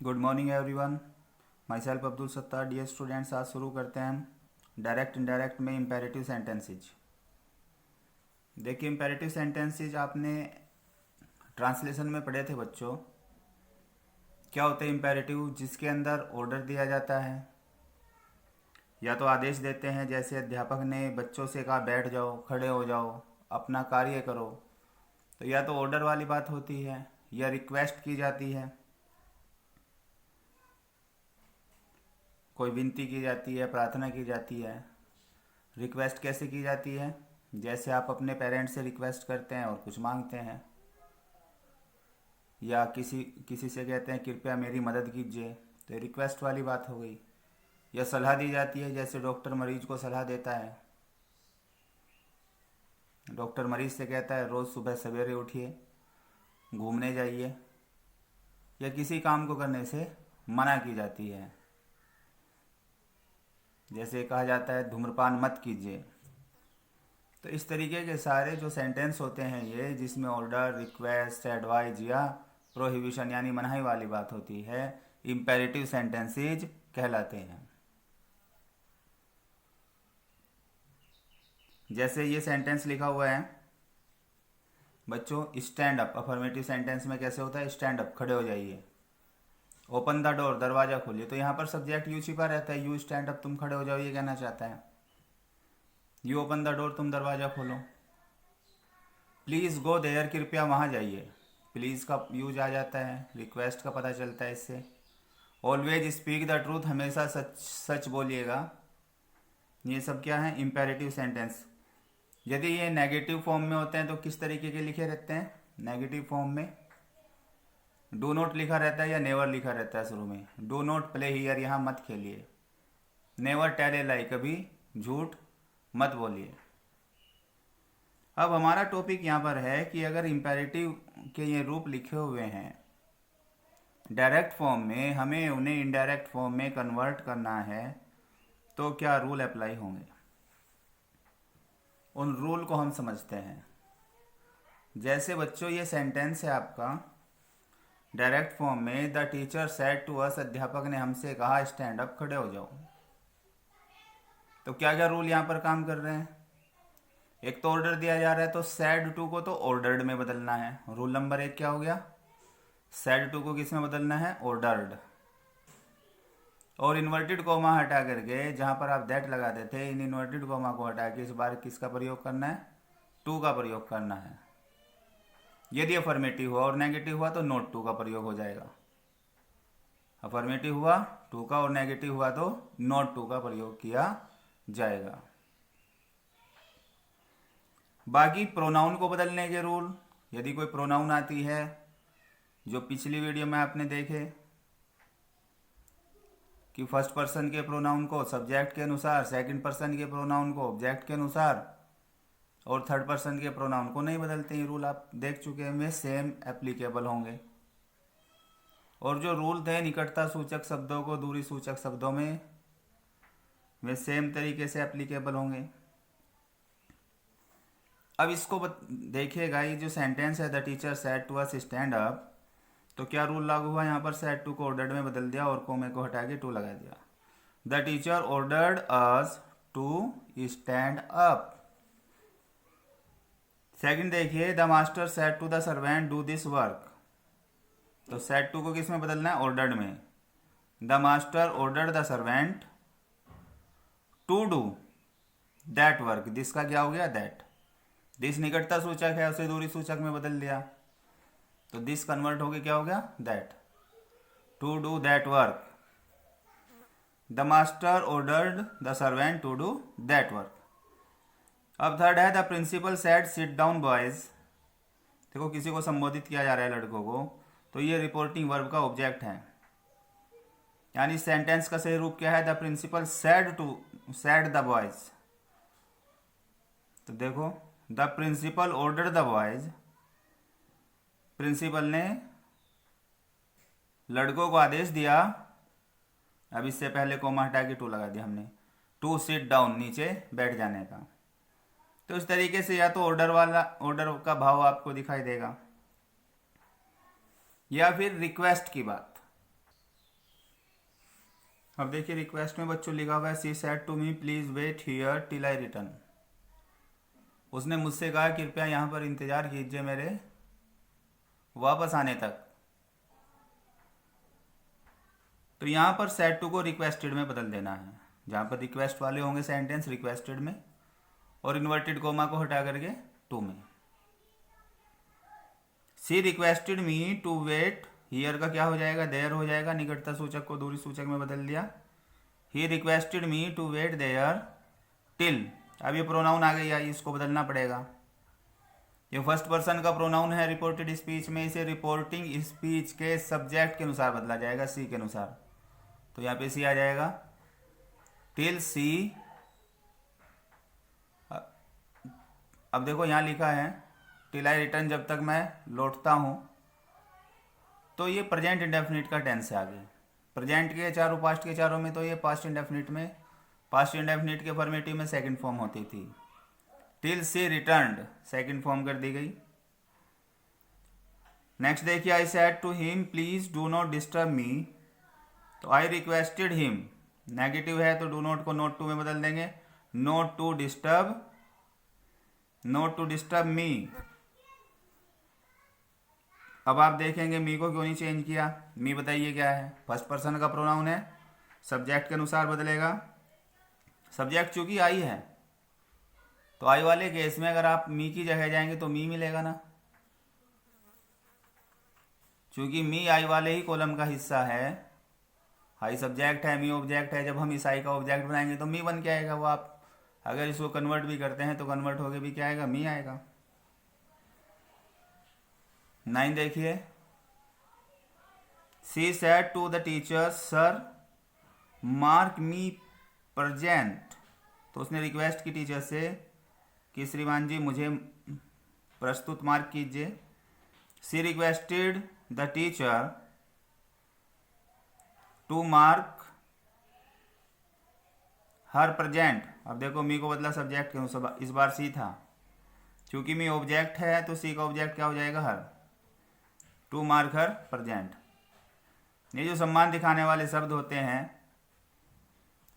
Good morning everyone. My self Abdul Sattar. Dear students, आज शुरू करते हैं हम डायरेक्ट इनडायरेक्ट में इम्पेरेटिव सेंटेंसेज। देखिए, इम्पेरेटिव सेंटेंसेज आपने ट्रांसलेशन में पढ़े थे बच्चों। क्या होते हैं इम्पेरेटिव? जिसके अंदर ऑर्डर दिया जाता है या तो आदेश देते हैं, जैसे अध्यापक ने बच्चों से कहा बैठ जाओ, खड़े हो जाओ, अपना कार्य करो, तो या तो ऑर्डर वाली बात होती है या रिक्वेस्ट की जाती है, कोई विनती की जाती है, प्रार्थना की जाती है। रिक्वेस्ट कैसे की जाती है? जैसे आप अपने पेरेंट्स से रिक्वेस्ट करते हैं और कुछ मांगते हैं, या किसी किसी से कहते हैं कृपया मेरी मदद कीजिए, तो ये रिक्वेस्ट वाली बात हो गई। या सलाह दी जाती है, जैसे डॉक्टर मरीज को सलाह देता है। डॉक्टर मरीज से कहता है रोज़ सुबह सवेरे उठिए, घूमने जाइए, या किसी काम को करने से मना की जाती है। जैसे कहा जाता है धूम्रपान मत कीजिए। तो इस तरीके के सारे जो सेंटेंस होते हैं ये, जिसमें ऑर्डर, रिक्वेस्ट, एडवाइज या प्रोहिबिशन यानी मनाही वाली बात होती है, इम्पेरेटिव सेंटेंसेज कहलाते हैं। जैसे ये सेंटेंस लिखा हुआ है बच्चों, स्टैंड अप। अफर्मेटिव सेंटेंस में कैसे होता है? स्टैंड अप, खड़े हो जाइए। ओपन द डोर, दरवाजा खोलिए। तो यहाँ पर सब्जेक्ट यू छिपा रहता है। यू स्टैंड अप, तुम खड़े हो जाओ, ये कहना चाहता है। यू ओपन द डोर, तुम दरवाजा खोलो। प्लीज़ गो देयर, कृपया वहाँ जाइए। प्लीज़ का यूज आ जाता है, रिक्वेस्ट का पता चलता है इससे। ऑलवेज स्पीक द ट्रूथ, हमेशा सच सच बोलिएगा। ये सब क्या है? Imperative sentence. यदि ये नेगेटिव फॉर्म में होते हैं तो किस तरीके के लिखे रहते हैं? नेगेटिव फॉर्म में डू नॉट लिखा रहता है या नेवर लिखा रहता है शुरू में। डू नॉट प्ले हियर, यहाँ मत खेलिए। नेवर टेल ए लाई, कभी झूठ मत बोलिए। अब हमारा टॉपिक यहाँ पर है कि अगर इम्पेरेटिव के ये रूप लिखे हुए हैं डायरेक्ट फॉर्म में, हमें उन्हें इनडायरेक्ट फॉर्म में कन्वर्ट करना है, तो क्या रूल अप्लाई होंगे? उन रूल को हम समझते हैं। जैसे बच्चों ये सेंटेंस है आपका डायरेक्ट फॉर्म में, the teacher said to us, अध्यापक ने हमसे कहा स्टैंड अप, खड़े हो जाओ। तो क्या क्या रूल यहाँ पर काम कर रहे हैं? एक तो ऑर्डर दिया जा रहा है, तो सैड टू को तो ऑर्डर्ड में बदलना है। रूल नंबर 1 क्या हो गया? सैड टू को किस में बदलना है? ऑर्डर्ड। और इन्वर्टेड कोमा हटा करके, जहां पर आप दैट लगाते थे, इन इन्वर्टेड कोमा को हटा के इस बार किसका प्रयोग करना है? टू का प्रयोग करना है। यदि अफर्मेटिव हुआ और नेगेटिव हुआ तो नोट टू का प्रयोग हो जाएगा। अफर्मेटिव हुआ टू का और नेगेटिव हुआ तो नोट टू का प्रयोग किया जाएगा। बाकी प्रोनाउन को बदलने के रूल, यदि कोई प्रोनाउन आती है, जो पिछली वीडियो में आपने देखे कि फर्स्ट पर्सन के प्रोनाउन को सब्जेक्ट के अनुसार, सेकंड पर्सन के प्रोनाउन को ऑब्जेक्ट के अनुसार, और थर्ड पर्सन के प्रोनाउन को नहीं बदलते। ये रूल आप देख चुके हैं, वे सेम एप्लीकेबल होंगे। और जो रूल थे निकटता सूचक शब्दों को दूरी सूचक शब्दों में, वे सेम तरीके से एप्लीकेबल होंगे। अब इसको देखिएगा, ये जो सेंटेंस है the teacher said to us stand up, तो क्या रूल लागू हुआ? यहाँ पर सेड टू को ऑर्डर्ड में बदल दिया और कोमे को हटा के टू लगा दिया। The teacher ordered us to stand up. Second देखिए, the master said to the servant do this work. तो सेड टू को किस में बदलना है? ऑर्डर्ड में। The master ordered the servant to do that work. This का क्या हो गया? दैट। दिस निकटता सूचक है, उसे दूरी सूचक में बदल दिया, तो दिस कन्वर्ट हो गया, क्या हो गया? That. To do that work. The master ordered the servant to do that work. अब थर्ड है, the principal said sit down boys. देखो, किसी को संबोधित किया जा रहा है, लड़कों को, तो ये रिपोर्टिंग वर्ब का ऑब्जेक्ट है। यानी सेंटेंस का सही रूप क्या है? The principal said the boys. तो देखो, the principal order the boys, principal ने लड़कों को आदेश दिया, अब इससे पहले कोमा हटा के टू लगा दिया हमने, टू सिट डाउन, नीचे बैठ जाने का। तो इस तरीके से या तो ऑर्डर का भाव आपको दिखाई देगा, या फिर रिक्वेस्ट की बात। अब देखिए रिक्वेस्ट में बच्चों लिखा हुआ है she said to me please wait here till I return. उसने मुझसे कहा कृपया यहाँ पर इंतजार कीजिए मेरे वापस आने तक। तो यहाँ पर सेड टू को रिक्वेस्टेड में बदल देना है, जहाँ पर रिक्वेस्ट वाले होंगे सेंटेंस रिक्वेस्टेड में, और इन्वर्टेड कोमा को हटा करके टू में। She requested me to wait, here का क्या हो जाएगा, देयर हो जाएगा, निकटता सूचक को दूरी सूचक में बदल दिया। He requested me to wait there till, अब ये प्रोनाउन आ गया, इसको बदलना पड़ेगा। ये फर्स्ट पर्सन का प्रोनाउन है रिपोर्टेड स्पीच में, इसे रिपोर्टिंग स्पीच के सब्जेक्ट के अनुसार बदला जाएगा, सी के अनुसार। तो यहाँ पे सी आ जाएगा टिल सी। अब देखो यहाँ लिखा है टिल आई रिटर्न, जब तक मैं लौटता हूँ। तो ये प्रेजेंट इंडेफिनिट का टेंस है आगे। प्रेजेंट के चारों, पास्ट के चारों में तो ये पास्ट इंडेफिनिट में, पास्ट इंडेफिनिट के फॉर्मेटिव में सेकंड फॉर्म होती थी। Till she returned second form कर दी गई। नेक्स्ट देखिए I said to him please do not disturb me, तो आई रिक्वेस्टेड हिम, नेगेटिव है तो डू नॉट को नॉट टू में बदल देंगे, not to disturb, not to disturb me. अब आप देखेंगे मी को क्यों नहीं चेंज किया, मी बताइए क्या है, फर्स्ट पर्सन का प्रोनाउन है, सब्जेक्ट के अनुसार बदलेगा। सब्जेक्ट चूंकि आई है, तो आई वाले केस में अगर आप मी की जगह जाएंगे तो मी मिलेगा ना, चूंकि मी आई वाले ही कॉलम का हिस्सा है। आई सब्जेक्ट है, मी ऑब्जेक्ट है, जब हम इस आई का ऑब्जेक्ट बनाएंगे तो मी बन के आएगा वो। आप अगर इसको कन्वर्ट भी करते हैं तो कन्वर्ट होके भी क्या आएगा, मी आएगा। 9 देखिए, she said to the teacher sir mark me present, तो उसने रिक्वेस्ट की टीचर से कि श्रीमान जी मुझे प्रस्तुत मार्क कीजिए। She requested the teacher to mark her present. अब देखो मी को बदला सब्जेक्ट क्यों, इस बार सी था, क्योंकि मी ऑब्जेक्ट है तो सी का ऑब्जेक्ट क्या हो जाएगा, her. To mark her present. ये जो सम्मान दिखाने वाले शब्द होते हैं,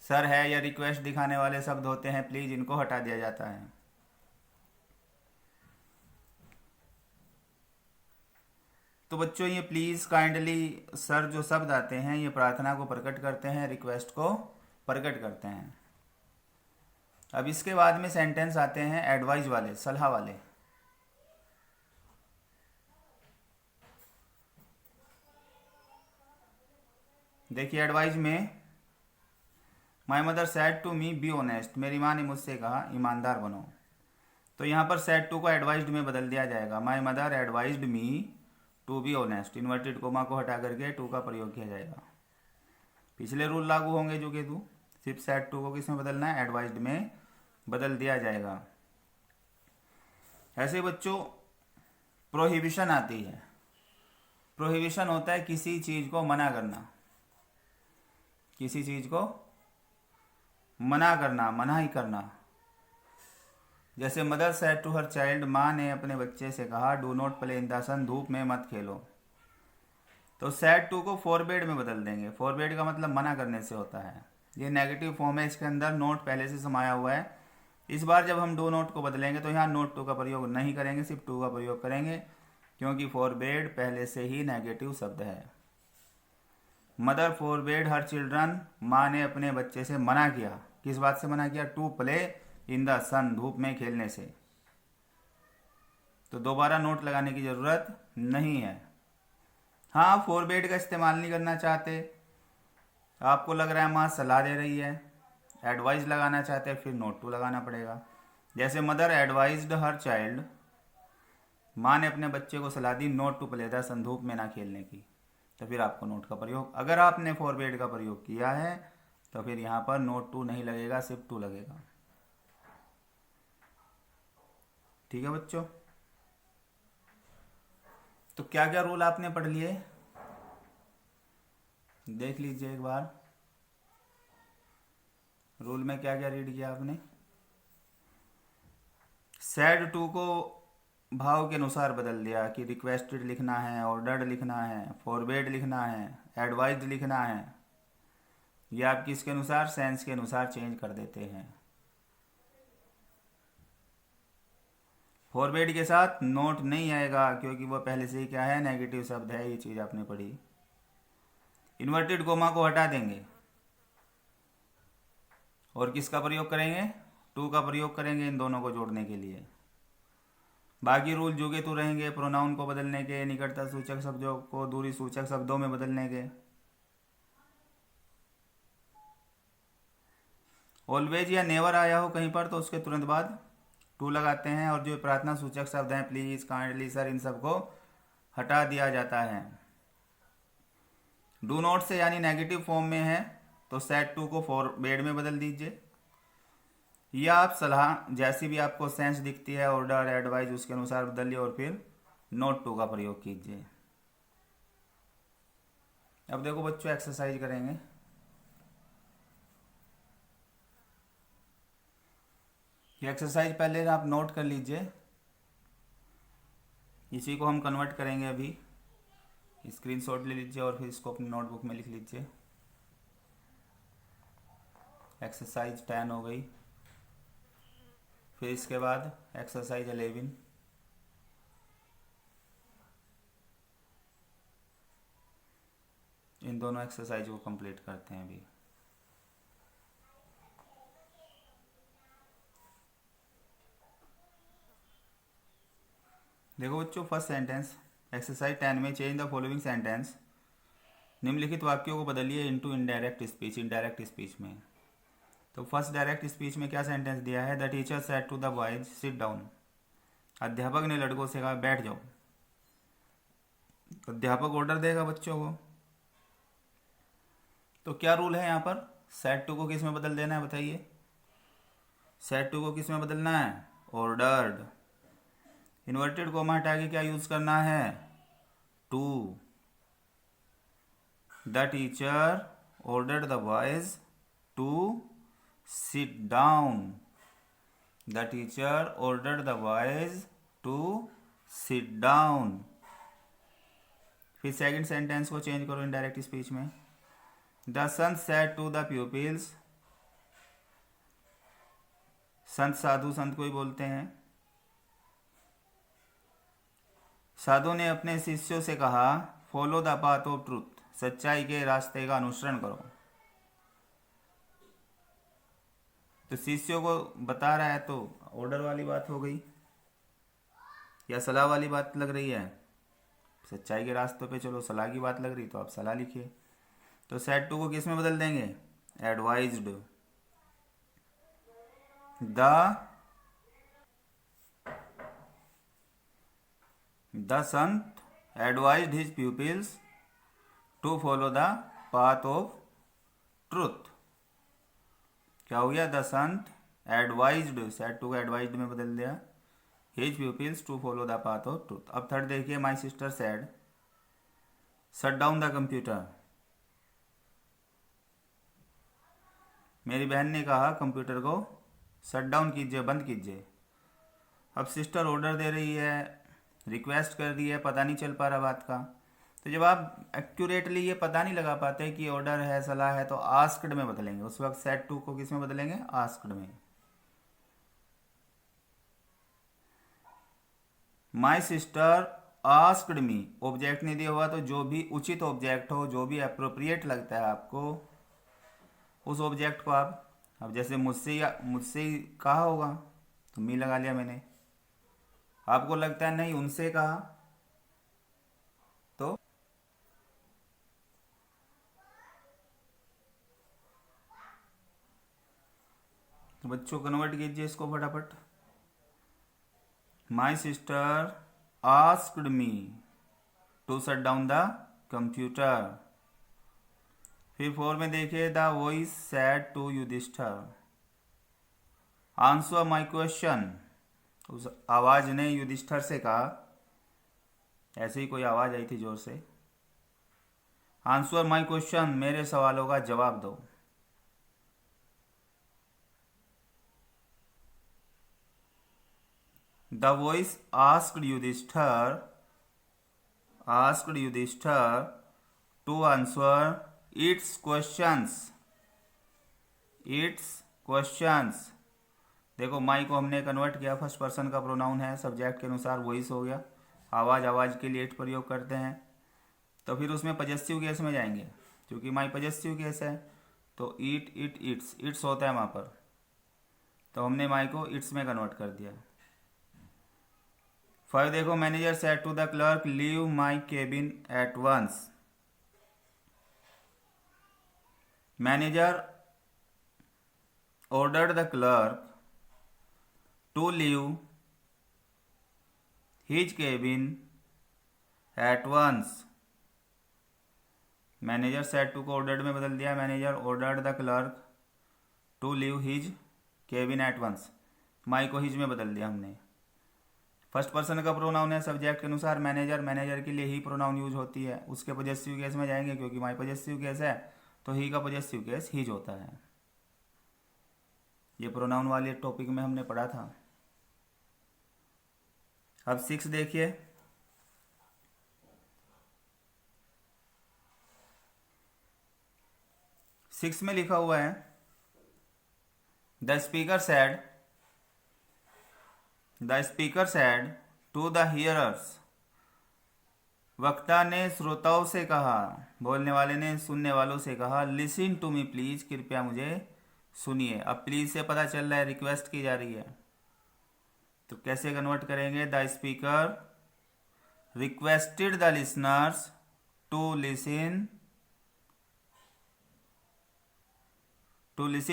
सर है या रिक्वेस्ट दिखाने वाले शब्द होते हैं, प्लीज इनको हटा दिया जाता है। तो बच्चों ये प्लीज, काइंडली, सर जो शब्द आते हैं ये प्रार्थना को प्रकट करते हैं, रिक्वेस्ट को प्रकट करते हैं। अब इसके बाद में सेंटेंस आते हैं एडवाइज वाले, सलाह वाले। देखिए एडवाइज में my mother said to me be honest, मेरी माँ ने मुझसे कहा ईमानदार बनो। तो यहाँ पर सेड टू को एडवाइज्ड में बदल दिया जाएगा, my mother advised me to be honest, inverted comma को हटा करके टू का प्रयोग किया जाएगा। पिछले रूल लागू होंगे जो कि तू सिर्फ सेड टू को किस में बदलना है, एडवाइज्ड में बदल दिया जाएगा। ऐसे बच्चों प्रोहिबिशन आती है। प्रोहिबिशन होता है किसी चीज को मना करना, किसी चीज को मना करना, मनाही करना। जैसे mother said to her child, माँ ने अपने बच्चे से कहा do not play in the sun, धूप में मत खेलो। तो सेड टू को फॉरबेड में बदल देंगे। फॉरबेड का मतलब मना करने से होता है। ये नेगेटिव फॉर्म है, इसके अंदर नोट पहले से समाया हुआ है। इस बार जब हम डू नॉट को बदलेंगे तो यहाँ नोट टू का प्रयोग नहीं करेंगे, सिर्फ टू का प्रयोग करेंगे, क्योंकि फॉरबेड पहले से ही नेगेटिव शब्द है। मदर फॉरबेड हर चिल्ड्रन, माँ ने अपने बच्चे से मना किया, किस बात से मना किया, to play in the sun, धूप में खेलने से। तो दोबारा नोट लगाने की जरूरत नहीं है। हाँ, फॉरबेड का इस्तेमाल नहीं करना चाहते, आपको लग रहा है माँ सलाह दे रही है, एडवाइस लगाना चाहते हैं, फिर नोट टू लगाना पड़ेगा। जैसे मदर एडवाइज्ड हर चाइल्ड, माँ ने अपने बच्चे को सलाह दी note to play the sun, धूप में ना खेलने की, तो फिर आपको नोट का प्रयोग, अगर आपने फॉरबेड का प्रयोग किया है तो फिर यहाँ पर नोट टू नहीं लगेगा, सिर्फ टू लगेगा। ठीक है बच्चों, तो क्या क्या रूल आपने पढ़ लिए, देख लीजिए एक बार। रूल में क्या क्या रीड किया आपने। सेड टू को भाव के अनुसार बदल दिया कि रिक्वेस्टेड लिखना है, ऑर्डर्ड लिखना है, फॉरबेड लिखना है, एडवाइज्ड लिखना है। ये आप किसके अनुसार, सेंस के अनुसार चेंज कर देते हैं। फॉरवर्ड के साथ नोट नहीं आएगा क्योंकि वो पहले से ही क्या है, नेगेटिव शब्द है, ये चीज़ आपने पढ़ी। इन्वर्टेड कोमा को हटा देंगे और किसका प्रयोग करेंगे, टू का प्रयोग करेंगे इन दोनों को जोड़ने के लिए। बाकी रूल जो के तू रहेंगे, प्रोनाउन को बदलने के, निकटता सूचक शब्दों को दूरी सूचक शब्दों में बदलने के। ऑलवेज या नेवर आया हो कहीं पर तो उसके तुरंत बाद टू लगाते हैं, और जो प्रार्थना सूचक शब्द हैं, प्लीज, काइंडली, सर, इन सबको हटा दिया जाता है। डू नॉट से यानी नेगेटिव फॉर्म में है तो सेट टू को फॉरवर्ड में बदल दीजिए, या आप सलाह जैसी भी आपको सेंस दिखती है, ऑर्डर, एडवाइस, उसके अनुसार बदलिए और फिर नोट टू का प्रयोग कीजिए। अब देखो बच्चों, एक्सरसाइज करेंगे। ये एक्सरसाइज पहले आप नोट कर लीजिए, इसी को हम कन्वर्ट करेंगे अभी। स्क्रीनशॉट ले लीजिए और फिर इसको अपनी नोटबुक में लिख लीजिए। एक्सरसाइज 10 हो गई। फिर इसके बाद एक्सरसाइज 11, इन दोनों एक्सरसाइज को कंप्लीट करते हैं अभी। देखो बच्चों, फर्स्ट सेंटेंस एक्सरसाइज 10 में, चेंज द फॉलोइंग सेंटेंस, निम्नलिखित वाक्यों को बदलिए into indirect speech, indirect speech में। तो फर्स्ट डायरेक्ट स्पीच में क्या सेंटेंस दिया है, the teacher said to the boys sit down, अध्यापक ने लड़कों से कहा बैठ जाओ। अध्यापक ऑर्डर देगा बच्चों को, तो क्या रूल है यहाँ पर, सेड टू को किस में बदल देना है बताइए, सेड टू को किस में बदलना है, ऑर्डर्ड। इन्वर्टेड कोमा हटा के क्या यूज करना है, to. The teacher ordered the boys to sit down, the teacher ordered the boys to sit down. फिर सेकंड सेंटेंस को चेंज करो इनडायरेक्ट स्पीच में, the saint said to the pupils, संत साधु संत को ही बोलते हैं, साधु ने अपने शिष्यों से कहा follow the path of truth, सच्चाई के रास्ते का अनुसरण करो। तो शिष्यों को बता रहा है तो ऑर्डर वाली बात हो गई या सलाह वाली बात लग रही है, सच्चाई के रास्तों पे चलो, सलाह की बात लग रही तो आप सलाह लिखिए। तो सेड टू को किस में बदल देंगे, advised. The saint advised his pupils to follow the path of truth. क्या हो गया, the saint advised, said to को एडवाइज्ड में बदल दिया, his pupils to follow the path of truth. अब थर्ड देखिए, my sister said shut down the computer, मेरी बहन ने कहा कंप्यूटर को शट डाउन कीजिए, बंद कीजिए। अब सिस्टर ऑर्डर दे रही है, रिक्वेस्ट कर रही है, पता नहीं चल पा रहा बात का। तो जब आप एक्यूरेटली ये पता नहीं लगा पाते कि ऑर्डर है, सलाह है, तो आस्क्ड में बदलेंगे। उस वक्त सेड टू को किस में बदलेंगे, आस्क्ड में। माई सिस्टर आस्क्ड मी, ऑब्जेक्ट नहीं दिया हुआ तो जो भी उचित ऑब्जेक्ट हो, जो भी अप्रोप्रिएट लगता है आपको, उस ऑब्जेक्ट को आप, अब जैसे मुझसे ही कहा होगा तो मी लगा लिया मैंने, आपको लगता है नहीं उनसे कहा तो बच्चों कन्वर्ट कीजिए इसको फटाफट। My sister asked me to shut down the computer. फिर 4 में देखिए, the voice said to Yudhishthir answer my question, उस आवाज ने युधिष्ठिर से कहा, ऐसे ही कोई आवाज आई थी जोर से, आंसर माई क्वेश्चन, मेरे सवालों का जवाब दो। The voice asked Yudhishthir to answer its questions, its questions. देखो माई को हमने कन्वर्ट किया, फर्स्ट पर्सन का प्रोनाउन है, सब्जेक्ट के अनुसार वॉइस हो गया। आवाज़ के लिए इट प्रयोग करते हैं, तो फिर उसमें पजेसिव केस में जाएंगे, क्योंकि माई पजेसिव केस है। तो ईट इट इट्स होता है वहाँ पर, तो हमने माई को इट्स में कन्वर्ट कर दिया। 5 देखो, manager said to the clerk leave my cabin at once. Manager ordered the clerk to leave his cabin at once। Manager said to को ऑर्डर्ड में बदल दिया, manager ordered the clerk to leave his cabin at once. My को his में बदल दिया हमने। First person का प्रोनाउन है, सब्जेक्ट के अनुसार मैनेजर, मैनेजर के लिए ही प्रोनाउन यूज होती है। उसके पॉजेसिव केस में जाएंगे, क्योंकि माई पॉजेसिव केस है, तो ही का पॉजेसिव केस हिज होता है। ये प्रोनाउन वाले टॉपिक में हमने पढ़ा था। अब 6 देखिए, सिक्स में लिखा हुआ है the speaker said to the hearers. वक्ता ने श्रोताओं से कहा, बोलने वाले ने सुनने वालों से कहा, लिसन टू मी प्लीज, कृपया मुझे सुनिए। अब प्लीज से पता चल रहा है रिक्वेस्ट की जा रही है, तो कैसे कन्वर्ट करेंगे? The speaker requested the listeners to listen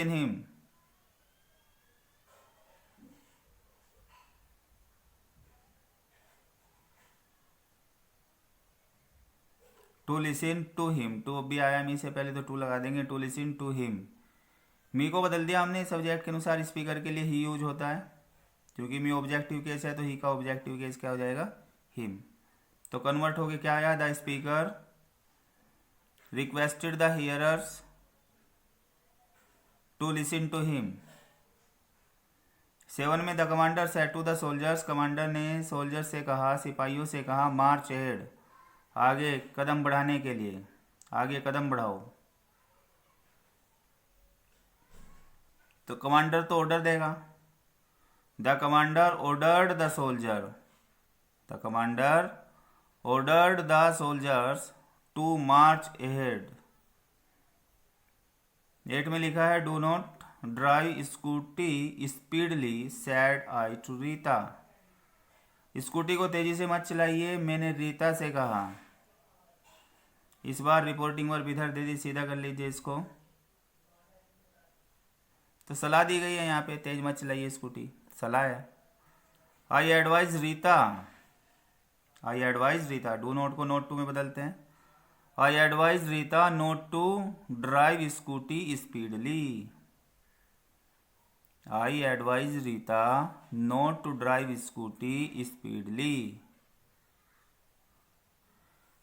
him. To listen to him, to भी आया मी से पहले, तो टू लगा देंगे, to listen to him. Me को बदल दिया हमने, सब्जेक्ट के अनुसार स्पीकर के लिए ही यूज होता है, क्योंकि मी ऑब्जेक्टिव केस है, तो ही का ऑब्जेक्टिव केस क्या हो जाएगा? हिम। तो कन्वर्ट होके क्या आया? The speaker requested the hearers to listen to him. 7 में the commander said to the soldiers, commander ने सोल्जर से कहा, सिपाहियों से कहा, मार्च एहेड, आगे कदम बढ़ाने के लिए, आगे कदम बढ़ाओ। तो कमांडर तो ऑर्डर देगा, the commander ordered the soldier, the commander ordered the soldiers to march ahead. 8 में लिखा है do not drive scooty speedly said I to Rita. Scooty को तेजी से मत चलाइए, मैंने रीता से कहा। इस बार रिपोर्टिंग वर्ब इधर दे दी, सीधा कर लीजिए इसको। तो सलाह दी गई है यहाँ पे, तेज मत चलाइए स्कूटी, सलाह है। I advise Rita, do not को नोट टू में बदलते हैं। I advise Rita not to drive scooty speedly. I advise Rita not to drive scooty speedly.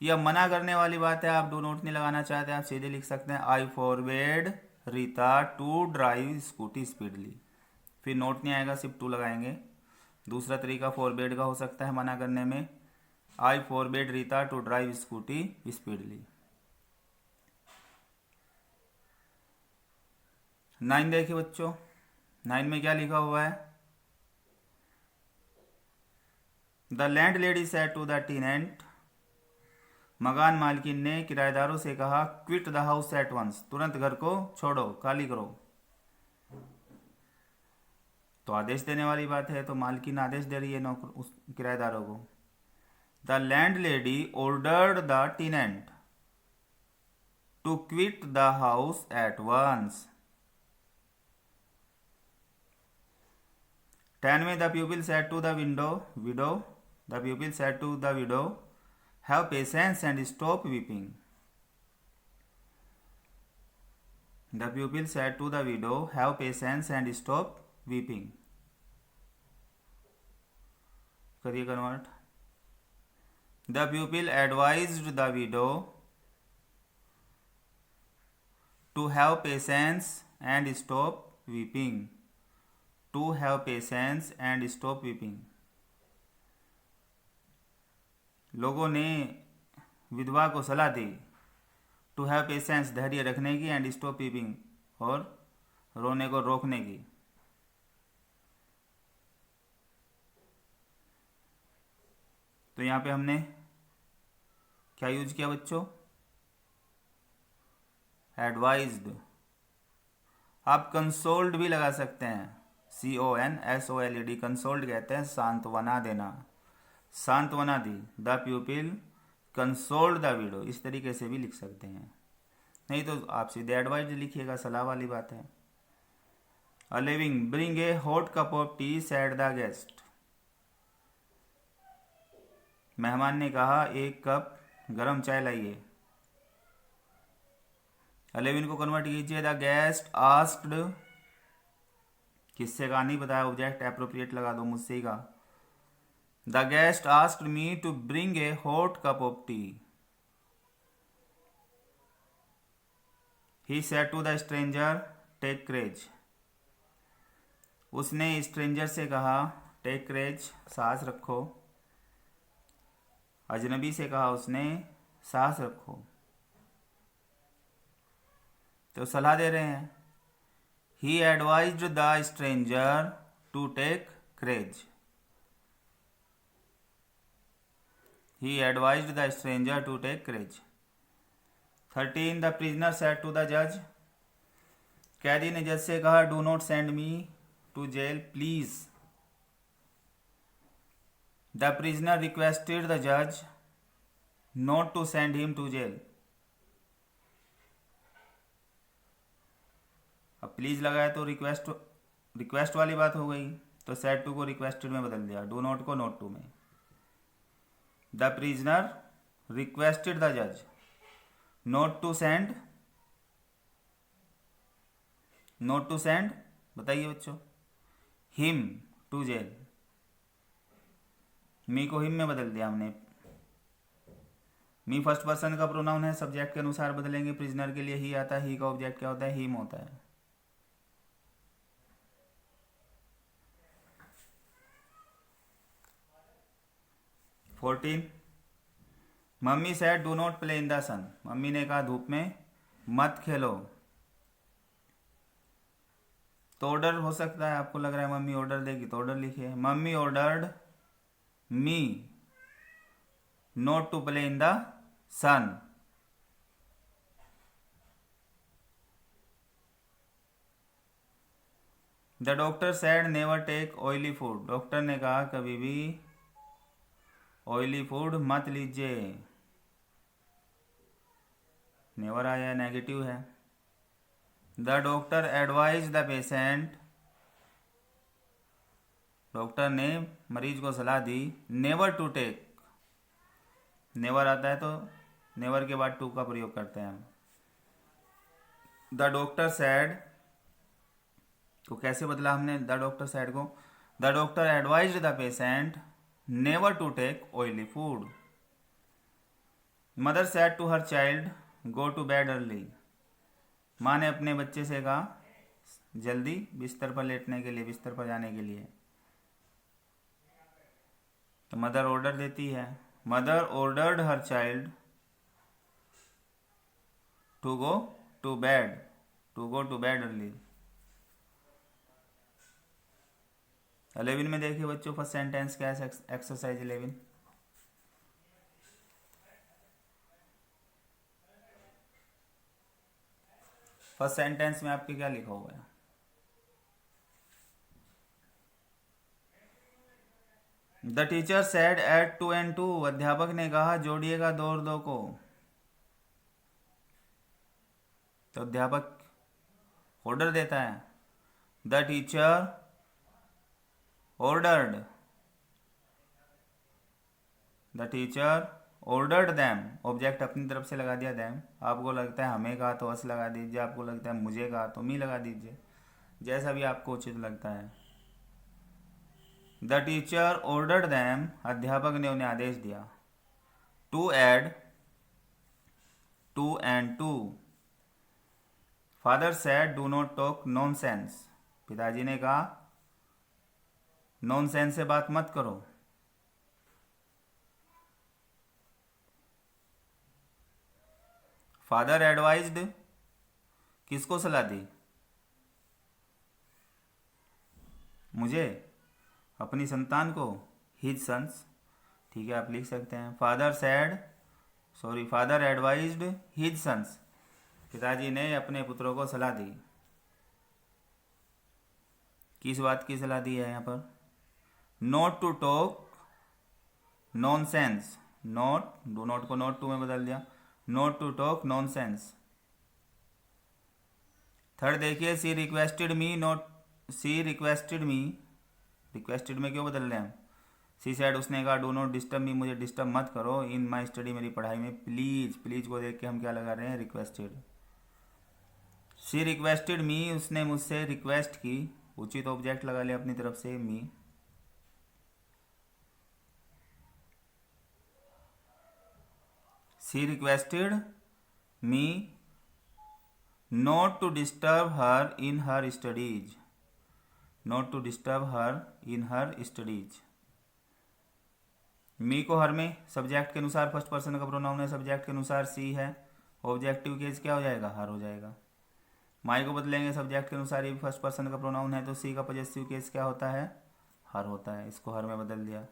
यह मना करने वाली बात है, आप डू नोट नहीं लगाना चाहते, आप सीधे लिख सकते हैं I forbade Rita to drive scooty speedly. फिर नोट नहीं आएगा, सिर्फ टू लगाएंगे। दूसरा तरीका फॉरबेड का हो सकता है मना करने में, I forbade Rita to drive scooty speedly. 9 देखिए बच्चों, 9 में क्या लिखा हुआ है? The landlady said to the tenant, मकान मालकिन ने किराएदारों से कहा, quit the house at once, तुरंत घर को छोड़ो, खाली करो। तो आदेश देने वाली बात है, तो मालकिन आदेश दे रही है उस किराएदारों को। The landlady ordered the tenant to quit the house at once. 10 में the pupil said to the widow, the pupil said to the widow, have patience and stop weeping। The pupil said to the widow, have patience and stop weeping। करिए convert. The pupil advised the widow to have patience and stop weeping। To have patience and stop weeping। लोगों ने विधवा को सलाह दी to have patience, धैर्य रखने की, and stop weeping, और रोने को रोकने की। तो यहाँ पे हमने क्या यूज किया बच्चों? एडवाइज्ड। आप कंसोल्ड भी लगा सकते हैं, CONSOLED, कंसोल्ड कहते हैं सांत्वना देना, सांत्वना दी। The pupil consoled the widow, इस तरीके से भी लिख सकते हैं। नहीं तो आप सीधे एडवाइज लिखिएगा, सलाह वाली बात है। A living bring a hot cup of T sad the guest, मेहमान ने कहा एक कप गरम चाय लाइए। अलेविन को कन्वर्ट कीजिए। द गेस्ट आस्क्ड, किससे कहा नहीं बताया, ऑब्जेक्ट एप्रोप्रिएट लगा दो, मुझसे ही कहा। The guest asked me to bring a hot cup of tea. He said to the stranger take courage, उसने स्ट्रेंजर से कहा टेक करेज, साहस रखो। अजनबी से कहा उसने साहस रखो। तो सलाह दे रहे हैं। He advised the stranger to take courage, he advised the stranger to take courage. 13 the prisoner said to the जज, कैदी ने जज से कहा do not send me to jail please. The prisoner requested the जज not to send him to jail. अब please लगाया तो रिक्वेस्ट वाली बात हो गई, तो सेड टू को रिक्वेस्टेड में बदल दिया, डू नॉट को नॉट टू में। द प्रिजनर रिक्वेस्टेड द जज not to send, not to send बताइए बच्चों, हिम टू जेल। मी को हिम में बदल दिया हमने। मी फर्स्ट पर्सन का प्रोनाउन है, सब्जेक्ट के अनुसार बदलेंगे। प्रिजनर के लिए ही आता है, ही का ऑब्जेक्ट क्या होता है, हिम होता है। Mummy said do not play in the sun, mummy ने कहा धूप में मत खेलो। तो ऑर्डर हो सकता है, आपको लग रहा है मम्मी ऑर्डर देगी तो ऑर्डर लिखिए। Mummy ordered me not to play in the sun. The doctor said never take oily food, doctor ने कहा कभी भी ऑयली फूड मत लीजिए। नेवर आया, नेगेटिव है। The doctor advise the patient, doctor ने मरीज को सलाह दी नेवर टू टेक, नेवर आता है तो नेवर के बाद टू का प्रयोग करते हैं हम। द डॉक्टर सैड को कैसे बदला हमने, द डॉक्टर सैड को, the doctor advised the patient never to take oily food. Mother said to her child go to bed early, माँ ने अपने बच्चे से कहा जल्दी बिस्तर पर लेटने के लिए, बिस्तर पर जाने के लिए। तो मदर ऑर्डर देती है, mother ordered her child to go to bed, to go to bed early. 11 में देखिए बच्चों फर्स्ट सेंटेंस क्या है, एक्सरसाइज 11। फर्स्ट सेंटेंस में आपके क्या लिखा हुआ है? The teacher said add 2 and 2, अध्यापक ने कहा जोड़िएगा 2 और 2 को। तो अध्यापक ऑर्डर देता है, the teacher ordered, the teacher ordered them, object अपनी तरफ से लगा दिया दैम। आपको लगता है हमें कहा तो अस लगा दीजिए, आपको लगता है मुझे कहा तो मी लगा दीजिए, जैसा भी आपको उचित लगता है। द टीचर ऑर्डर्ड दैम, अध्यापक ने उन्हें आदेश दिया to add 2 and 2। Father said do not talk nonsense, पिताजी ने कहा नॉनसेंस से बात मत करो। फादर एडवाइज्ड, किसको सलाह दी? मुझे, अपनी संतान को, हिज सन्स। ठीक है, आप लिख सकते हैं फादर एडवाइज्ड हिज सन्स, पिताजी ने अपने पुत्रों को सलाह दी। किस बात की सलाह दी है यहाँ पर? Not to talk nonsense, do not को नॉट टू में बदल दिया, not to talk nonsense. Third देखिए, सी रिक्वेस्टेड में क्यों बदल रहे हैं हम? सी सैड, उसने कहा, डू नॉट डिस्टर्ब मी, मुझे डिस्टर्ब मत करो, इन माई स्टडी, मेरी पढ़ाई में, प्लीज। प्लीज को देख के हम क्या लगा रहे हैं? रिक्वेस्टेड। सी रिक्वेस्टेड मी, उसने मुझसे रिक्वेस्ट की, उचित ऑब्जेक्ट लगा लिया अपनी तरफ से, me. She requested me not to disturb her in her studies, not to disturb her in her studies. Me को हर में सब्जेक्ट के अनुसार फर्स्ट पर्सन का प्रोनाउन है, सब्जेक्ट के अनुसार सी है, ऑब्जेक्टिव केस क्या हो जाएगा? हर हो जाएगा। माई को बदलेंगे सब्जेक्ट के अनुसार, ये भी फर्स्ट पर्सन का प्रोनाउन है, तो सी का पॉजेसिव केस क्या होता है? हर होता है। इसको हर में बदल दिया।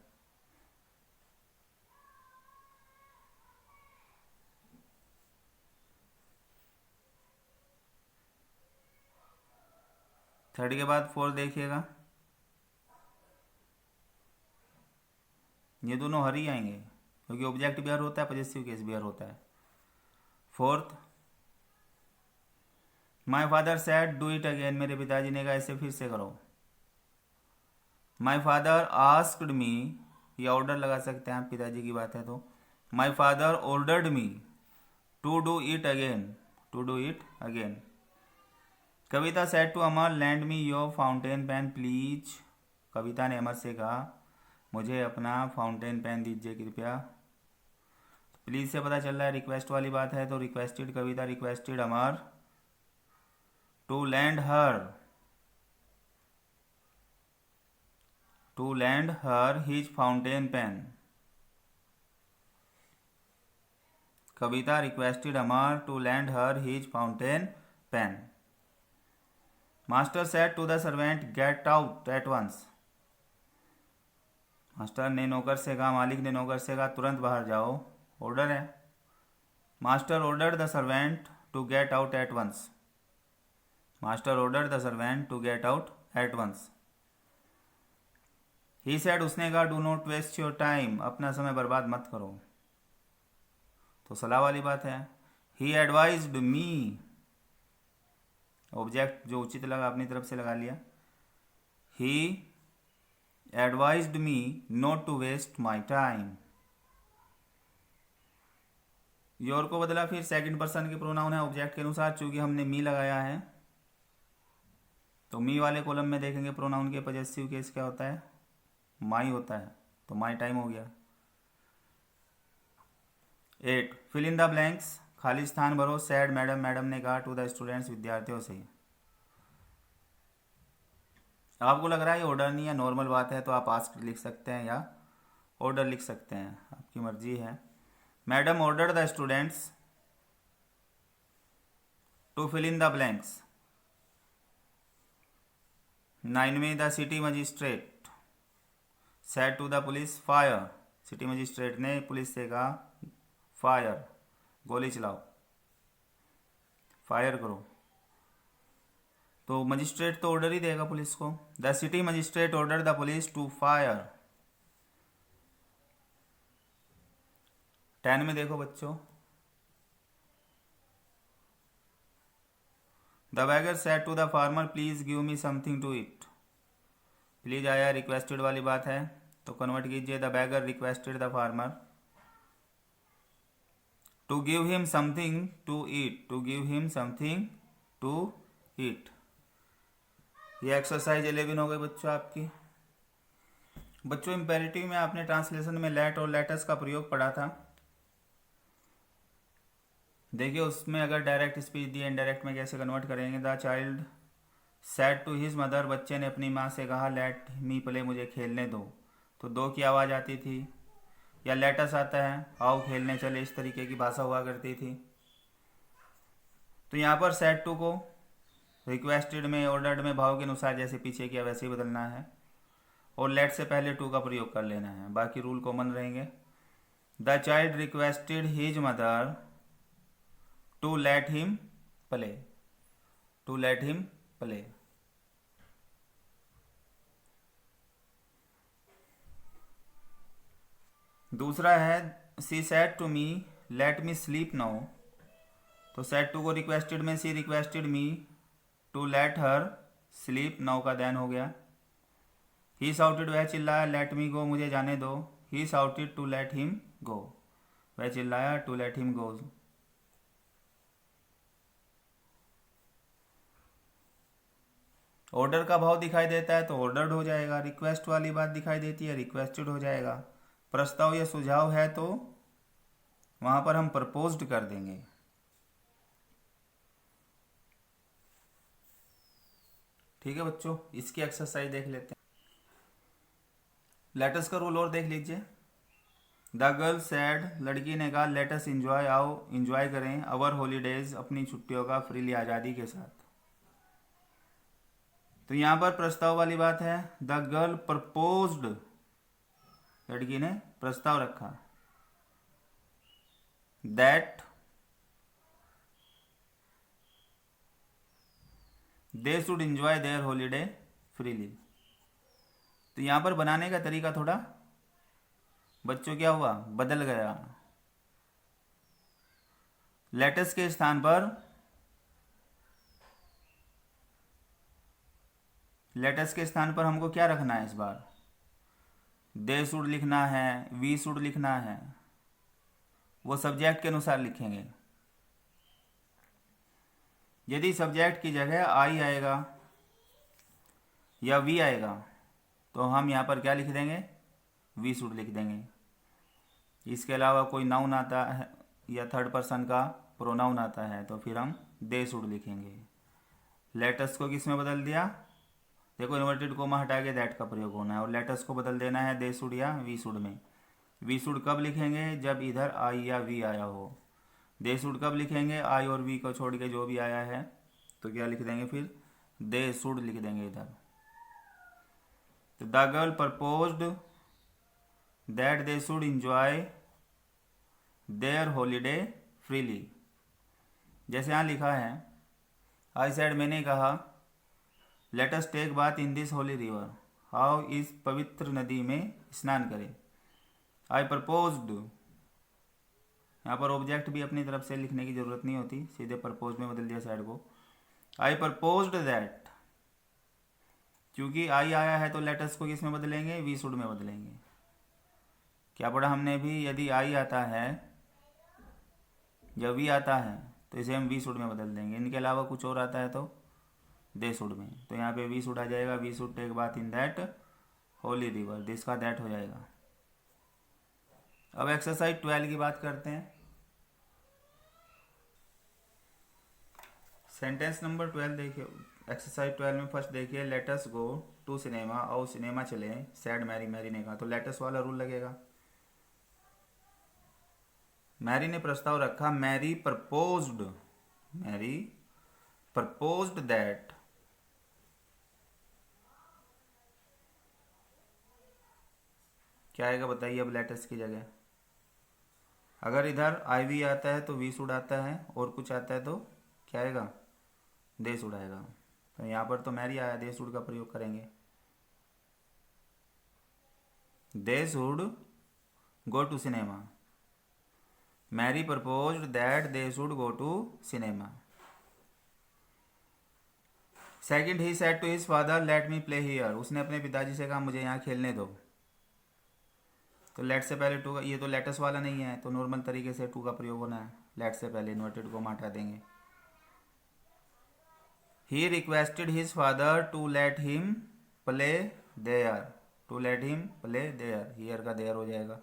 थर्ड के बाद फोर्थ देखिएगा, ये दोनों हर ही आएंगे क्योंकि ऑब्जेक्ट भी हर होता है, पॉजेसिव केस भी हर होता है। Fourth, my father said do it again, मेरे पिताजी ने कहा इसे फिर से करो। माई फादर आस्क्ड मी, ये ऑर्डर लगा सकते हैं आप, पिताजी की बात है तो। My father ordered me to do it again, to do it again. Kavita said to Amar lend me your fountain pen please, Kavita ने अमर से कहा मुझे अपना फाउंटेन पेन दीजिए कृपया। प्लीज से पता चल रहा है रिक्वेस्ट वाली बात है, तो requested, Kavita requested Amar to lend her his fountain pen. Kavita requested Amar to lend her his fountain pen. Master said to the servant get out at once, master ने नौकर से कहा, मालिक ने नौकर से कहा तुरंत बाहर जाओ, ऑर्डर है। Master ordered the servant to get out at once, master ordered the servant to get out at once. He said, उसने कहा do not waste your time, अपना समय बर्बाद मत करो, तो सलाह वाली बात है। ही एडवाइज्ड मी, ऑब्जेक्ट जो उचित लगा अपनी तरफ से लगा लिया। He advised me not to waste my time. Your को बदला, फिर सेकंड पर्सन के प्रोनाउन है ऑब्जेक्ट के अनुसार, चूंकि हमने मी लगाया है तो मी वाले कॉलम में देखेंगे प्रोनाउन के पॉजेसिव केस क्या होता है? माई होता है, तो माई टाइम हो गया। 8, फिल इन द ब्लैंक्स, खाली स्थान भरो। सैड मैडम, मैडम ने कहा टू द स्टूडेंट्स, विद्यार्थियों से। आपको लग रहा है ये ऑर्डर नहीं है, नॉर्मल बात है, तो आप आस्क लिख सकते हैं या ऑर्डर लिख सकते हैं, आपकी मर्जी है। Madam order the students to fill in the blanks. 9 में the city magistrate said to the police fire, city magistrate ने पुलिस से कहा फायर, गोली चलाओ, फायर करो। तो मजिस्ट्रेट तो ऑर्डर ही देगा पुलिस को। The city magistrate order the police to fire. 10 में देखो बच्चों, the beggar said to the farmer please give me something to eat. Please आया, रिक्वेस्टेड वाली बात है, तो कन्वर्ट कीजिए, the beggar requested the farmer to give him something to eat, to give him something to eat. ये exercise 11 हो गई बच्चों आपकी। बच्चों इंपेरेटिव में आपने ट्रांसलेशन में लेट और लेटस का प्रयोग पढ़ा था। देखिए उसमें अगर डायरेक्ट स्पीच दी, इनडायरेक्ट में कैसे कन्वर्ट करेंगे। The child said to his mother, बच्चे ने अपनी माँ से कहा लेट मी प्ले, मुझे खेलने दो, तो दो की आवाज़ आती थी। या लेटस आता है, आओ खेलने चले, इस तरीके की भाषा हुआ करती थी। तो यहाँ पर सेड टू को रिक्वेस्टेड में ऑर्डर्ड में भाव के अनुसार जैसे पीछे किया वैसे ही बदलना है, और लेट से पहले टू का प्रयोग कर लेना है, बाकी रूल कॉमन रहेंगे। The child requested his mother to let him play, to let him play. दूसरा है she said to me let me sleep now, तो सेड टू को रिक्वेस्टेड में she requested me to let her sleep now का then हो गया। ही shouted वह चिल्लाया लेट मी गो मुझे जाने दो, he shouted to let him go, वह चिल्लाया to let him go. Order का भाव दिखाई देता है तो ऑर्डर्ड हो जाएगा, रिक्वेस्ट वाली बात दिखाई देती है रिक्वेस्टेड हो जाएगा, प्रस्ताव या सुझाव है तो वहां पर हम प्रपोज्ड कर देंगे। ठीक है बच्चों, इसकी एक्सरसाइज देख लेते हैं। लेटस का रूल और देख लीजिए। द गर्ल सैड, लड़की ने कहा लेटस इंजॉय, आओ इंजॉय करें अवर हॉलीडेज, अपनी छुट्टियों का फ्रीली आज़ादी के साथ। तो यहां पर प्रस्ताव वाली बात है, द गर्ल प्रपोज्ड, लड़की ने प्रस्ताव रखा, that they should enjoy their holiday freely. तो यहां पर बनाने का तरीका थोड़ा बच्चों क्या हुआ, बदल गया। लेटस के स्थान पर हमको क्या रखना है इस बार, दे शुड लिखना है, वी शुड लिखना है, वो सब्जेक्ट के अनुसार लिखेंगे। यदि सब्जेक्ट की जगह आई आएगा या वी आएगा तो हम यहाँ पर क्या लिख देंगे, वी शुड लिख देंगे। इसके अलावा कोई नाउन आता है या थर्ड पर्सन का प्रोनाउन आता है तो फिर हम दे शुड लिखेंगे। लेटस को किस में बदल दिया, देखो इन्वर्टेड कोमा हटा के दैट का प्रयोग होना है, और लेटस को बदल देना है दे शुड या वी शुड में। वी शुड कब लिखेंगे, जब इधर आई या वी आया हो। दे शुड कब लिखेंगे, आई और वी को छोड़ के जो भी आया है तो क्या लिख देंगे, फिर दे शुड लिख देंगे इधर। तो the girl proposed that they should enjoy their holiday freely. जैसे यहाँ लिखा है, आई सेड, मैंने कहा, let us take bath in this holy river, how इस पवित्र नदी में स्नान करें। आई प्रपोज्ड, यहाँ पर ऑब्जेक्ट भी अपनी तरफ से लिखने की जरूरत नहीं होती, सीधे प्रपोज में बदल दिया साइड को। आई प्रपोज्ड दैट, क्योंकि आई आया है तो लेटस को किस में बदलेंगे, वी शुड में बदलेंगे। क्या पढ़ा हमने भी, यदि आई आता है या वी आता है तो इसे हम वी शुड में बदल देंगे, इनके अलावा कुछ और आता है तो दे शुड में। तो यहाँ पे वी शुड आ जाएगा, we should take bath in that holy river, this का दैट हो जाएगा। अब एक्सरसाइज 12 की बात करते हैं। सेंटेंस नंबर 12 देखिए, एक्सरसाइज 12 में फर्स्ट देखिए, लेटस गो टू सिनेमा, आओ सिनेमा चले, सैड मैरी, मैरी ने कहा, तो लेटस वाला रूल लगेगा। मैरी ने प्रस्ताव रखा, मैरी प्रपोज्ड दैट, क्या आएगा बताइए अब लेटस की जगह। अगर इधर आई वी आता है तो वी शुड आता है, और कुछ आता है तो क्या आएगा, दे शुड आएगा। तो यहाँ पर तो मैरी आया, दे शुड का प्रयोग करेंगे, they should go to cinema. Mary proposed that they should go to cinema. Second, he said to his father let me play here, उसने अपने पिताजी से कहा मुझे यहाँ खेलने दो। तो लेट से पहले टू, ये तो लेटस वाला नहीं है तो नॉर्मल तरीके से टू का प्रयोग होना है, लेट से पहले इन्वर्टेड को हटा देंगे। He requested his father to let him play there, to let him play there, here का देयर हो जाएगा।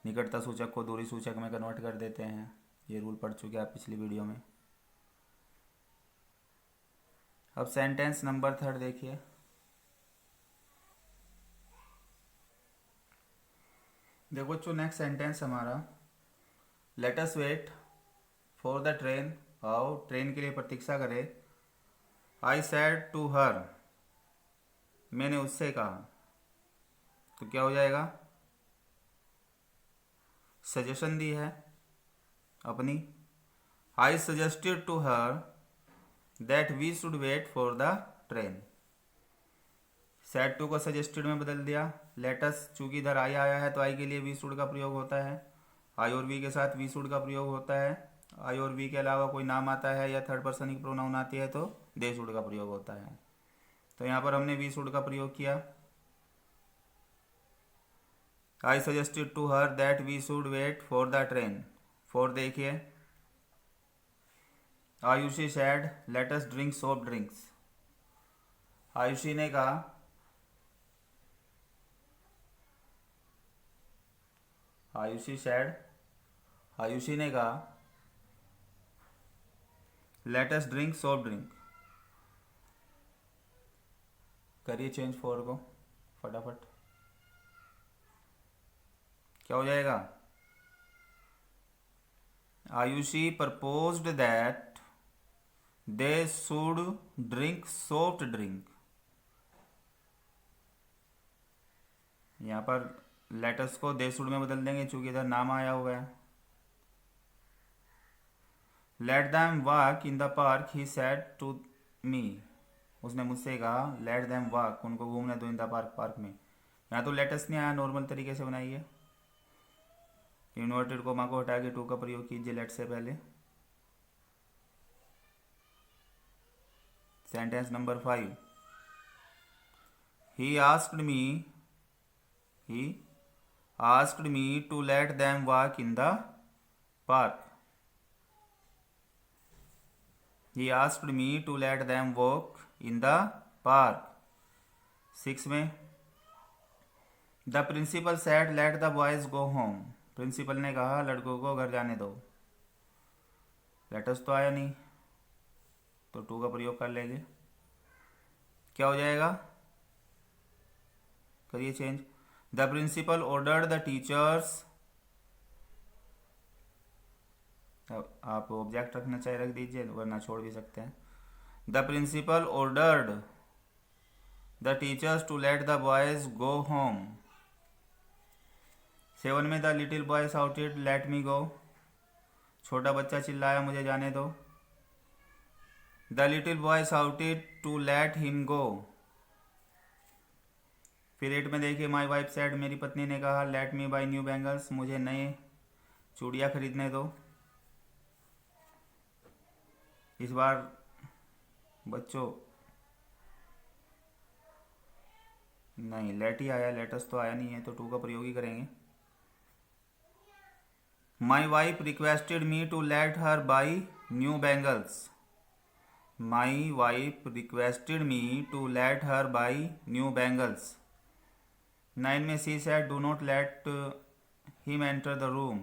निकटता सूचक को दूरी सूचक में कन्वर्ट कर देते हैं, ये रूल पढ़ चुके आप पिछली वीडियो में। अब सेंटेंस नंबर 3 देखिए, देखो बच्चों नेक्स्ट सेंटेंस हमारा, let us wait for the train, आओ ट्रेन के लिए प्रतीक्षा करें, आई सैड टू हर, मैंने उससे कहा, तो क्या हो जाएगा? सजेशन दी है अपनी। I suggested to her that we should wait for the train. Said to को सजेस्टेड में बदल दिया। लेटस, चूंकि इधर आई आया है तो आई के लिए वी शुड का प्रयोग होता है। आई और वी के साथ वी शुड का प्रयोग होता है। आई और वी के अलावा कोई नाम आता है या थर्ड पर्सन की प्रोनाउन आती है तो दे शुड का प्रयोग होता है। तो यहाँ पर हमने वी शुड का प्रयोग किया। I suggested to her that we should wait for the train. Four देखिए, Ayushi said let us drink soft drinks. Ayushi ने कहा, आयुषी सैड, आयुषी ने कहा let us drink soft drink. करिए चेंज फॉर को फटाफट, क्या हो जाएगा? Ayushi proposed that they should drink soft drink. यहाँ पर लेटस को दे शुड में बदल देंगे चूंकि इधर नाम आया हुआ है। Let them walk in the park he said to me. उसने मुझसे कहा लेट दैम वॉक, उनको घूमने दो इन द पार्क, पार्क में। यहाँ तो लेटस नहीं आया, नॉर्मल तरीके से बनाइए। इन्वर्टेड कोमा को हटा के टू का प्रयोग कीजिए लेट से पहले। Sentence number 5, he asked me to let them walk in the park. He asked me to let them walk in the park. 6 में, the principal said let the boys go home. Principal ने कहा लड़कों को घर जाने दो। Latus तो आया नहीं तो टू का प्रयोग कर लेंगे। क्या हो जाएगा? करिए change. The principal ordered the teachers, आप ऑब्जेक्ट रखना चाहे रख दीजिए वरना छोड़ भी सकते हैं। The principal ordered the teachers to let the boys go home. 7 में, the little boy shouted let me go. छोटा बच्चा चिल्लाया मुझे जाने दो। The little boy shouted to let him go. फिर 8 में देखिए, माई वाइफ सेड, मेरी पत्नी ने कहा let me by new bangles, मुझे नए चूड़ियाँ खरीदने दो। इस बार बच्चों नहीं लेट ही आया, लेटस तो आया नहीं है तो टू का प्रयोग ही करेंगे। My wife requested me to let her buy new bangles. My wife requested me to let her buy new bangles. 9 में, she said do not let him enter the room.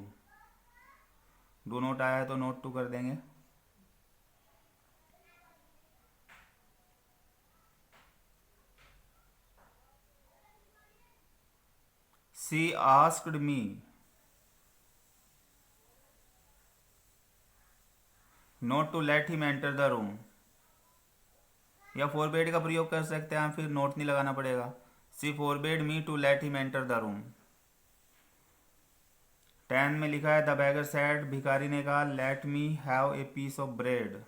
Do not आया है तो note to कर देंगे। She asked me not to let him enter the room, या forbade का प्रयोग कर सकते हैं, फिर नोट नहीं लगाना पड़ेगा। She forbade me to let him enter the room. 10 में लिखा है, द बैगर सैड, भिखारी ने कहा let me have a piece of bread.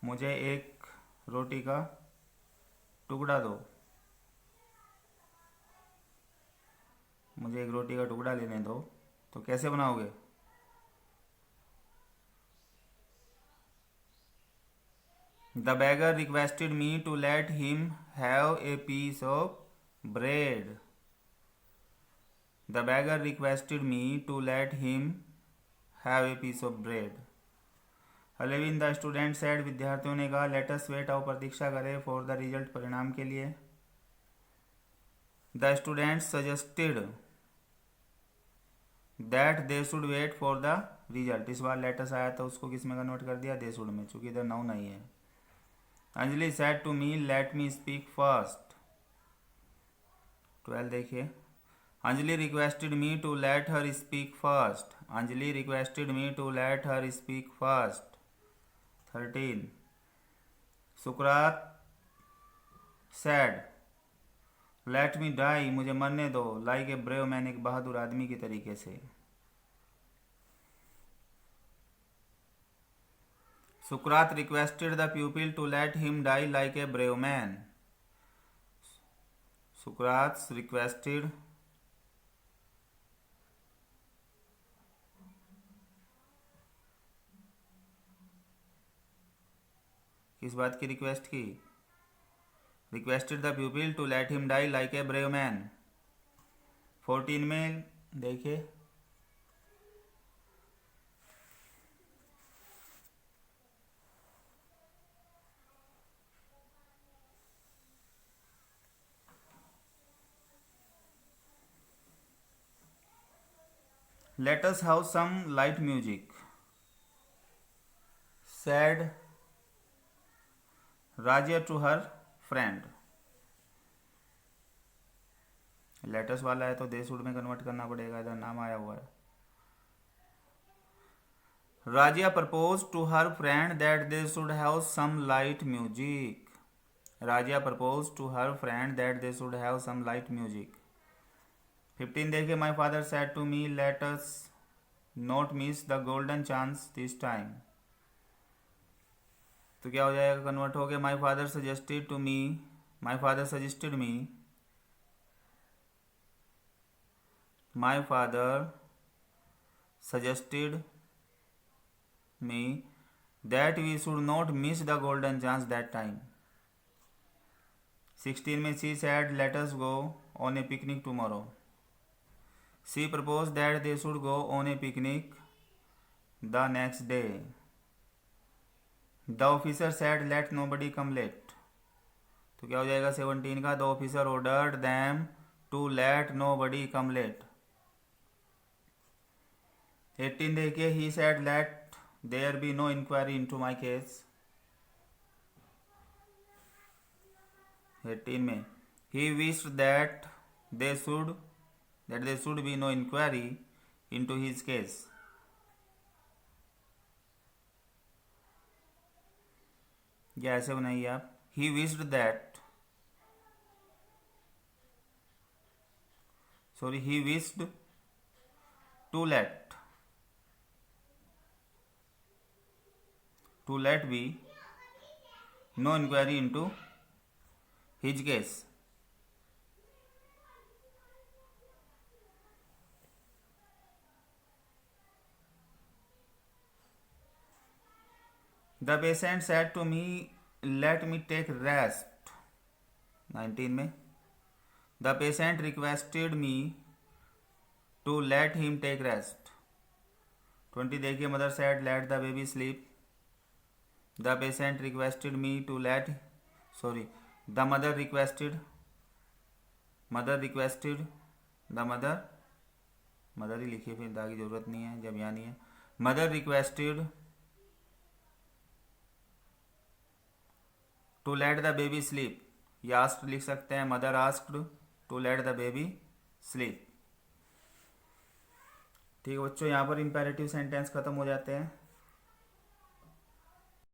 मुझे एक रोटी का टुकड़ा दो। मुझे एक रोटी का टुकड़ा लेने दो। तो कैसे बनाओगे? The beggar requested me to let him have a piece of bread. The beggar requested me to let him have a piece of bread. 11, the student said, विद्यार्थियों ने कहा लेट अस वेट, आओ प्रतीक्षा करें फॉर द रिजल्ट, परिणाम के लिए। The student suggested that they should wait for the result. इस बार लेटस आया तो उसको किस में कन्वर्ट कर दिया? दे शुड में, चूंकि इधर नाउन नहीं है। Anjali said to me let me speak first. 12 देखिए, Anjali requested me to let her speak first. Anjali requested me to let her speak first. 13, सुकरात सैड लेट मी डाई, मुझे मरने दो, लाइक ए ब्रेव मैन, एक बहादुर आदमी की तरीके से। सुकरात requested the pupil to let him die like a brave man. सुकरात रिक्वेस्टेड किस बात की रिक्वेस्ट की? Requested the pupil to let him die like a brave man. 14 में देखिए, let us have some light music, said Razia to her friend। Let's वाला है तो दे शुड में कन्वर्ट करना पड़ेगा, इधर नाम आया हुआ है। Razia propose to her friend that they should have some light music. Razia propose to her friend that they should have some light music. 15 देखिए, my father said to me let us not miss the golden chance this time. तो क्या हो जाएगा, convert हो गया, my father suggested to me, my father suggested me, my father suggested me that we should not miss the golden chance that time. 16 में she said let us go on a picnic tomorrow. She propose that they should go on a picnic the next day. The officer said let nobody come late. तो क्या हो जाएगा 17 का, the officer ordered them to let nobody come late. 18 देखिए, he said let there be no inquiry into my case. 18 में he wished that they should be no inquiry into his case. या ऐसे बनाइए आप, he wished that, sorry, he wished to let be no inquiry into his case। The patient said to me let me take rest। 19 में the patient requested me to let him take rest। 20 देखिए, mother said let the baby sleep। The patient requested me to let, sorry, the mother requested the mother ही लिखिए, फिर दा की जरूरत नहीं है जब यहाँ नहीं है। mother requested to let the baby sleep, या asked लिख सकते हैं, mother asked to let the baby sleep। ठीक है बच्चों, यहाँ पर इंपेरेटिव सेंटेंस खत्म हो जाते हैं।